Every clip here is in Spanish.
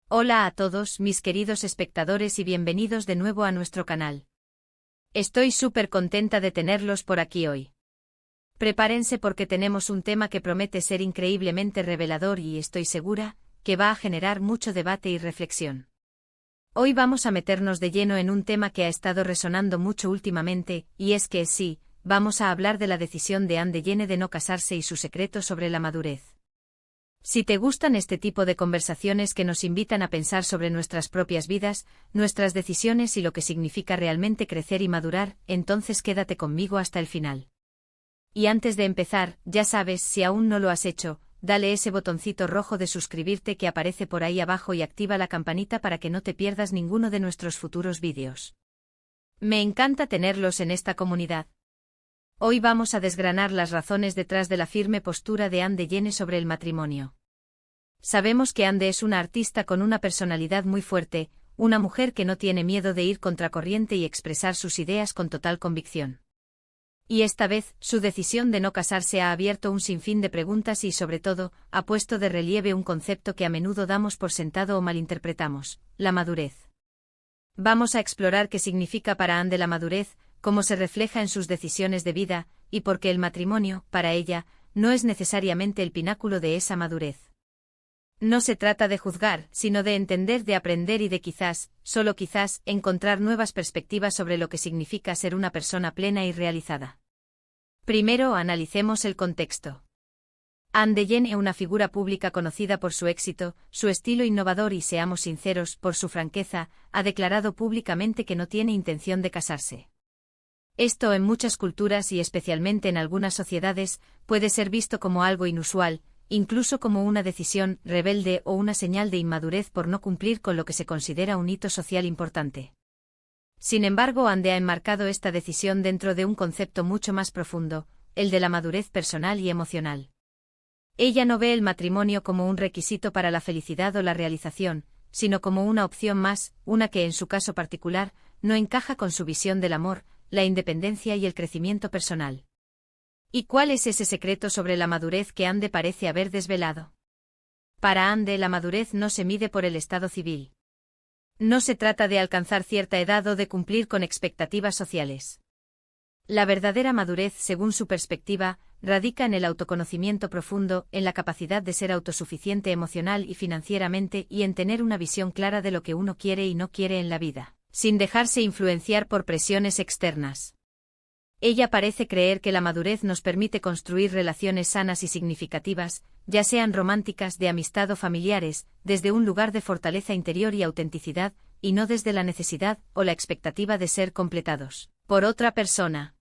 Hola a todos mis queridos espectadores y bienvenidos de nuevo a nuestro canal. Estoy súper contenta de tenerlos por aquí hoy. Prepárense porque tenemos un tema que promete ser increíblemente revelador y estoy segura que va a generar mucho debate y reflexión. Hoy vamos a meternos de lleno en un tema que ha estado resonando mucho últimamente, y es que sí, vamos a hablar de la decisión de Anne Dellene de no casarse y su secreto sobre la madurez. Si te gustan este tipo de conversaciones que nos invitan a pensar sobre nuestras propias vidas, nuestras decisiones y lo que significa realmente crecer y madurar, entonces quédate conmigo hasta el final. Y antes de empezar, ya sabes, si aún no lo has hecho, dale ese botoncito rojo de suscribirte que aparece por ahí abajo y activa la campanita para que no te pierdas ninguno de nuestros futuros vídeos. Me encanta tenerlos en esta comunidad. Hoy vamos a desgranar las razones detrás de la firme postura de Anne Dellene sobre el matrimonio. Sabemos que Anne es una artista con una personalidad muy fuerte, una mujer que no tiene miedo de ir contracorriente y expresar sus ideas con total convicción. Y esta vez, su decisión de no casarse ha abierto un sinfín de preguntas y, sobre todo, ha puesto de relieve un concepto que a menudo damos por sentado o malinterpretamos: la madurez. Vamos a explorar qué significa para Anne la madurez, cómo se refleja en sus decisiones de vida, y por qué el matrimonio, para ella, no es necesariamente el pináculo de esa madurez. No se trata de juzgar, sino de entender, de aprender y de quizás, solo quizás, encontrar nuevas perspectivas sobre lo que significa ser una persona plena y realizada. Primero analicemos el contexto. Anne Dellene es una figura pública conocida por su éxito, su estilo innovador y, seamos sinceros, por su franqueza, ha declarado públicamente que no tiene intención de casarse. Esto en muchas culturas y especialmente en algunas sociedades puede ser visto como algo inusual, incluso como una decisión rebelde o una señal de inmadurez por no cumplir con lo que se considera un hito social importante. Sin embargo, Anne ha enmarcado esta decisión dentro de un concepto mucho más profundo, el de la madurez personal y emocional. Ella no ve el matrimonio como un requisito para la felicidad o la realización, sino como una opción más, una que en su caso particular, no encaja con su visión del amor, la independencia y el crecimiento personal. ¿Y cuál es ese secreto sobre la madurez que Anne parece haber desvelado? Para Anne, la madurez no se mide por el estado civil. No se trata de alcanzar cierta edad o de cumplir con expectativas sociales. La verdadera madurez, según su perspectiva, radica en el autoconocimiento profundo, en la capacidad de ser autosuficiente emocional y financieramente y en tener una visión clara de lo que uno quiere y no quiere en la vida, sin dejarse influenciar por presiones externas. Ella parece creer que la madurez nos permite construir relaciones sanas y significativas, ya sean románticas, de amistad o familiares, desde un lugar de fortaleza interior y autenticidad, y no desde la necesidad o la expectativa de ser completados por otra persona.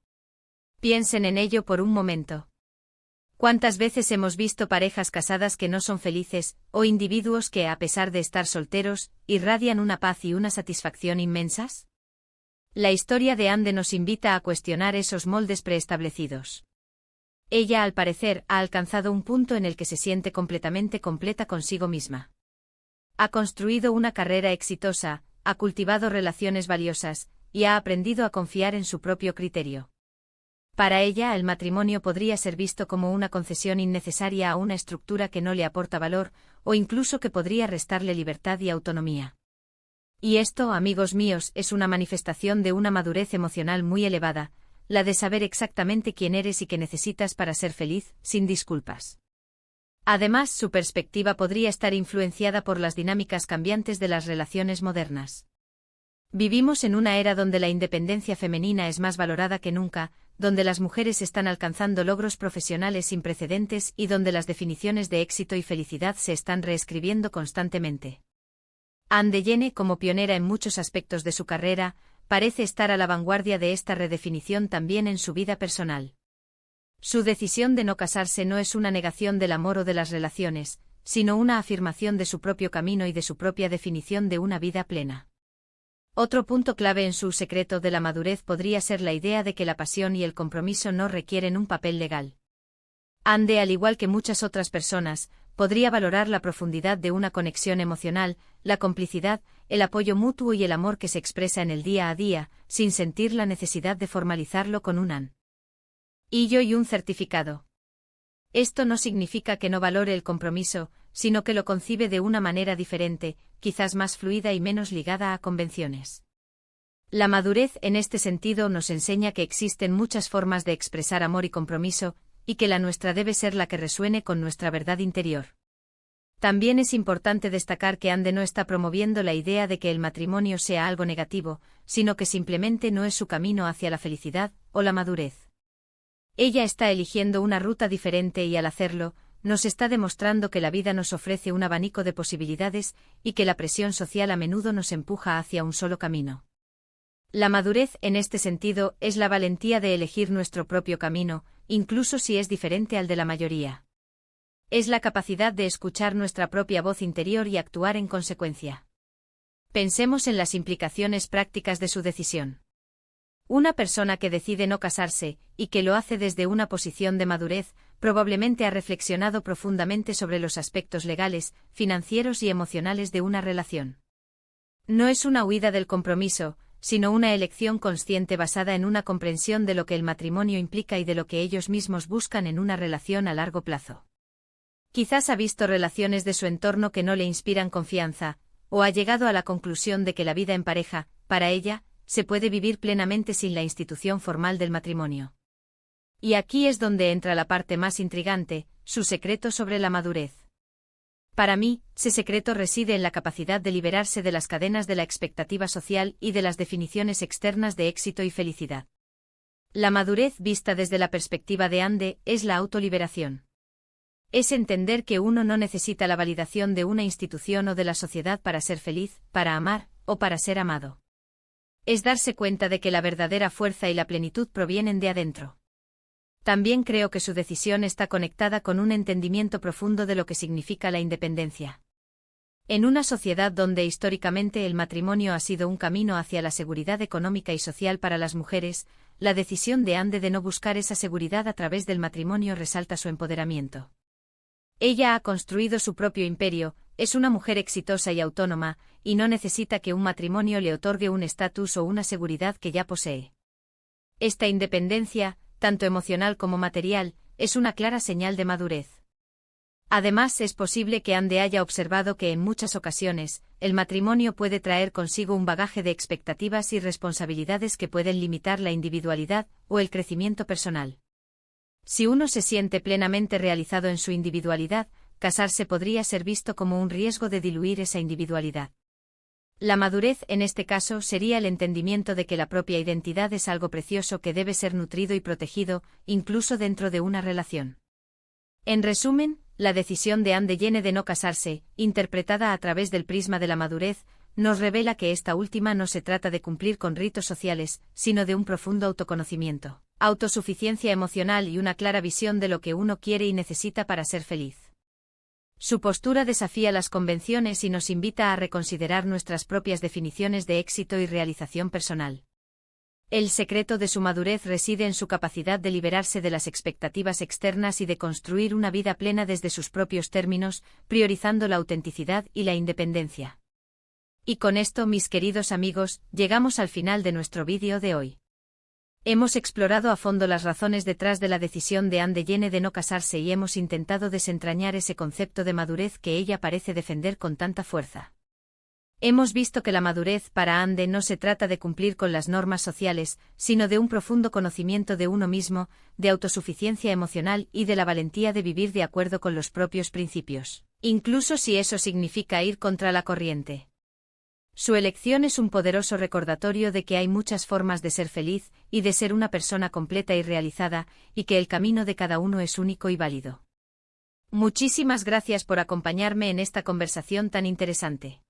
Piensen en ello por un momento. ¿Cuántas veces hemos visto parejas casadas que no son felices, o individuos que, a pesar de estar solteros, irradian una paz y una satisfacción inmensas? La historia de Anne nos invita a cuestionar esos moldes preestablecidos. Ella, al parecer, ha alcanzado un punto en el que se siente completamente completa consigo misma. Ha construido una carrera exitosa, ha cultivado relaciones valiosas, y ha aprendido a confiar en su propio criterio. Para ella, el matrimonio podría ser visto como una concesión innecesaria a una estructura que no le aporta valor, o incluso que podría restarle libertad y autonomía. Y esto, amigos míos, es una manifestación de una madurez emocional muy elevada, la de saber exactamente quién eres y qué necesitas para ser feliz, sin disculpas. Además, su perspectiva podría estar influenciada por las dinámicas cambiantes de las relaciones modernas. Vivimos en una era donde la independencia femenina es más valorada que nunca, donde las mujeres están alcanzando logros profesionales sin precedentes y donde las definiciones de éxito y felicidad se están reescribiendo constantemente. Anne Dellene, como pionera en muchos aspectos de su carrera, parece estar a la vanguardia de esta redefinición también en su vida personal. Su decisión de no casarse no es una negación del amor o de las relaciones, sino una afirmación de su propio camino y de su propia definición de una vida plena. Otro punto clave en su secreto de la madurez podría ser la idea de que la pasión y el compromiso no requieren un papel legal. Anne, al igual que muchas otras personas, podría valorar la profundidad de una conexión emocional, la complicidad, el apoyo mutuo y el amor que se expresa en el día a día, sin sentir la necesidad de formalizarlo con un anillo y un certificado. Esto no significa que no valore el compromiso, sino que lo concibe de una manera diferente, quizás más fluida y menos ligada a convenciones. La madurez en este sentido nos enseña que existen muchas formas de expresar amor y compromiso, y que la nuestra debe ser la que resuene con nuestra verdad interior. También es importante destacar que Ande no está promoviendo la idea de que el matrimonio sea algo negativo, sino que simplemente no es su camino hacia la felicidad o la madurez. Ella está eligiendo una ruta diferente y al hacerlo, nos está demostrando que la vida nos ofrece un abanico de posibilidades y que la presión social a menudo nos empuja hacia un solo camino. La madurez en este sentido es la valentía de elegir nuestro propio camino, incluso si es diferente al de la mayoría. Es la capacidad de escuchar nuestra propia voz interior y actuar en consecuencia. Pensemos en las implicaciones prácticas de su decisión. Una persona que decide no casarse, y que lo hace desde una posición de madurez, probablemente ha reflexionado profundamente sobre los aspectos legales, financieros y emocionales de una relación. No es una huida del compromiso, sino una elección consciente basada en una comprensión de lo que el matrimonio implica y de lo que ellos mismos buscan en una relación a largo plazo. Quizás ha visto relaciones de su entorno que no le inspiran confianza, o ha llegado a la conclusión de que la vida en pareja, para ella, se puede vivir plenamente sin la institución formal del matrimonio. Y aquí es donde entra la parte más intrigante, su secreto sobre la madurez. Para mí, ese secreto reside en la capacidad de liberarse de las cadenas de la expectativa social y de las definiciones externas de éxito y felicidad. La madurez vista desde la perspectiva de Ande es la autoliberación. Es entender que uno no necesita la validación de una institución o de la sociedad para ser feliz, para amar, o para ser amado. Es darse cuenta de que la verdadera fuerza y la plenitud provienen de adentro. También creo que su decisión está conectada con un entendimiento profundo de lo que significa la independencia. En una sociedad donde históricamente el matrimonio ha sido un camino hacia la seguridad económica y social para las mujeres, la decisión de Ande de no buscar esa seguridad a través del matrimonio resalta su empoderamiento. Ella ha construido su propio imperio, es una mujer exitosa y autónoma, y no necesita que un matrimonio le otorgue un estatus o una seguridad que ya posee. Esta independencia, tanto emocional como material, es una clara señal de madurez. Además, es posible que Ande haya observado que en muchas ocasiones, el matrimonio puede traer consigo un bagaje de expectativas y responsabilidades que pueden limitar la individualidad o el crecimiento personal. Si uno se siente plenamente realizado en su individualidad, casarse podría ser visto como un riesgo de diluir esa individualidad. La madurez en este caso sería el entendimiento de que la propia identidad es algo precioso que debe ser nutrido y protegido, incluso dentro de una relación. En resumen, la decisión de Ande de no casarse, interpretada a través del prisma de la madurez, nos revela que esta última no se trata de cumplir con ritos sociales, sino de un profundo autoconocimiento, autosuficiencia emocional y una clara visión de lo que uno quiere y necesita para ser feliz. Su postura desafía las convenciones y nos invita a reconsiderar nuestras propias definiciones de éxito y realización personal. El secreto de su madurez reside en su capacidad de liberarse de las expectativas externas y de construir una vida plena desde sus propios términos, priorizando la autenticidad y la independencia. Y con esto, mis queridos amigos, llegamos al final de nuestro vídeo de hoy. Hemos explorado a fondo las razones detrás de la decisión de Ande de no casarse y hemos intentado desentrañar ese concepto de madurez que ella parece defender con tanta fuerza. Hemos visto que la madurez para Ande no se trata de cumplir con las normas sociales, sino de un profundo conocimiento de uno mismo, de autosuficiencia emocional y de la valentía de vivir de acuerdo con los propios principios, incluso si eso significa ir contra la corriente. Su elección es un poderoso recordatorio de que hay muchas formas de ser feliz y de ser una persona completa y realizada, y que el camino de cada uno es único y válido. Muchísimas gracias por acompañarme en esta conversación tan interesante.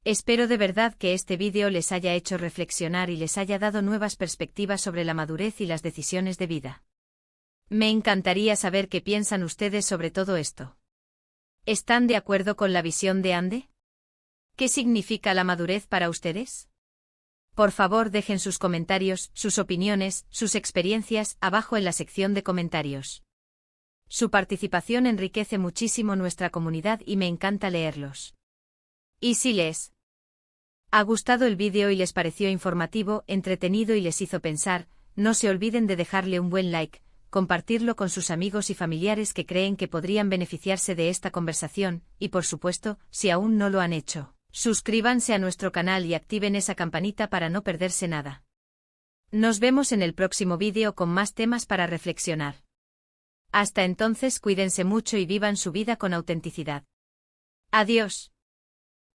Espero de verdad que este vídeo les haya hecho reflexionar y les haya dado nuevas perspectivas sobre la madurez y las decisiones de vida. Me encantaría saber qué piensan ustedes sobre todo esto. ¿Están de acuerdo con la visión de Ande? ¿Qué significa la madurez para ustedes? Por favor, dejen sus comentarios, sus opiniones, sus experiencias abajo en la sección de comentarios. Su participación enriquece muchísimo nuestra comunidad y me encanta leerlos. Y si les ha gustado el vídeo y les pareció informativo, entretenido y les hizo pensar, no se olviden de dejarle un buen like, compartirlo con sus amigos y familiares que creen que podrían beneficiarse de esta conversación, y por supuesto, si aún no lo han hecho, Suscríbanse a nuestro canal y activen esa campanita para no perderse nada. Nos vemos en el próximo vídeo con más temas para reflexionar. Hasta entonces, cuídense mucho y vivan su vida con autenticidad. Adiós.